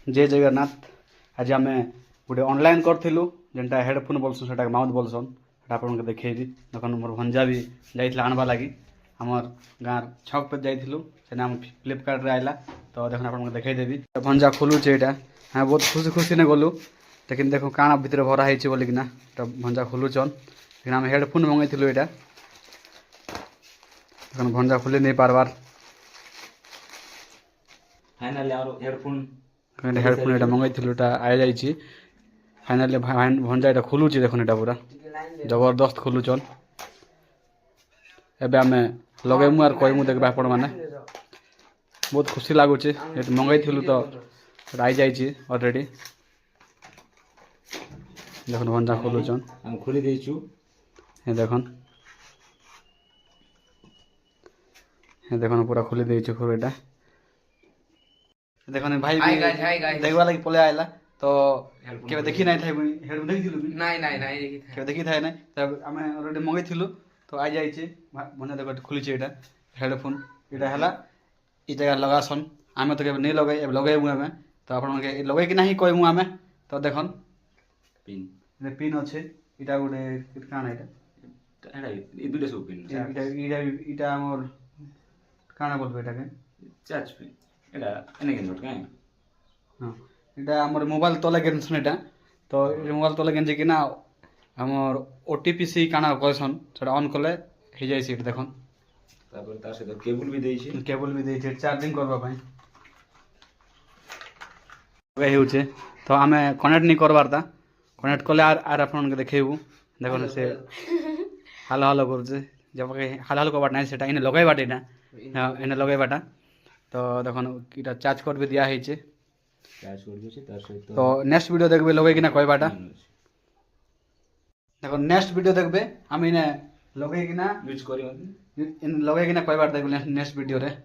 जय जगन्नाथ। आज आम गोटे ऑनलाइन करूँ जेनटा हेडफोन बोलसन से माउथ बोलसन से आपको देखी देखो मोर भंजा भी जाइए आनवा लगी आमर गाँव छक पे जाइलु से फ्लिपकार्ट रे आइला तो देखो आपको देखईदेवी भंजा खोलुचे यहाँ हाँ बहुत खुशी खुशी ने गलु लेकिन देखो काण भितर भरा है बोलिकिना भंजा खोलुचन लेकिन आम हेडफोन मंगाइलु यहाँ देखो भंजा खोली नहीं पार्बार फाइनली हेडफोन हेडफोन यहाँ मंगाइलु आई जाइए फाइनली भंजा यहाँ खोलुचे देखो यहाँ पूरा जबरदस्त खोलुचन एबे आम लगेमु आर कहमु देखबा आपण माने बहुत खुशी लागुचे मंगाइलु तो आई जाइए ऑलरेडी देखो भंजा खोलुचन हम खोली देइछु ये देखो पूरा खोली देइछु खुरटा देखो भाई देखबा लगी पले आइला तो केबे देखि नै थाइ हेड देखिलु नहीं नहीं नहीं देखी था केबे देखि थाइ नै तब आमे ऑलरेडी मंगाइथिलु तो आ जाइए भंजा देखो खुलीचे एटा हेडफोन एटा हला ई जगह लगासन आमे तो केबे नै लगाई अब लगाइबु आमे तो आपण के लगाई कि नाही कहमु आमे तो देखन पिन ने पिन अच्छे इटा गोटे काना इटा एटा ई दुटे सब पिन इटा हमर काना बोलबो एटा के चार्ज पिन एटा एने के नोट काई हां इटा हमर मोबाइल तले गेन सुन एटा तो मोबाइल तले गेन जे कि ना हमर ओटीपी से काना कहसन सेटा ऑन करले हे जाय से देखन तापर तार से तो केबल भी देइछे केबल भी देइ छे चार्जिंग करबा पई वे हेउचे तो आमे कनेक्ट नहीं करबार ता कनेक्ट कले आर आपन के देखेबू देखो से हालो हालो करछे जब के हालो हालो करबाट नै सेटा इने लगाइबाट एटा इने लगाइबाट तो देखो इटा चार्ज कर भी दिया है चार्ज कर देछे तार से तो नेक्स्ट वीडियो देखबे लगे कि ना कहबाट देखो नेक्स्ट वीडियो देखबे हम इने लगे कि ना यूज करी इन लगे कि ना कहबाट देखबे नेक्स्ट वीडियो रे।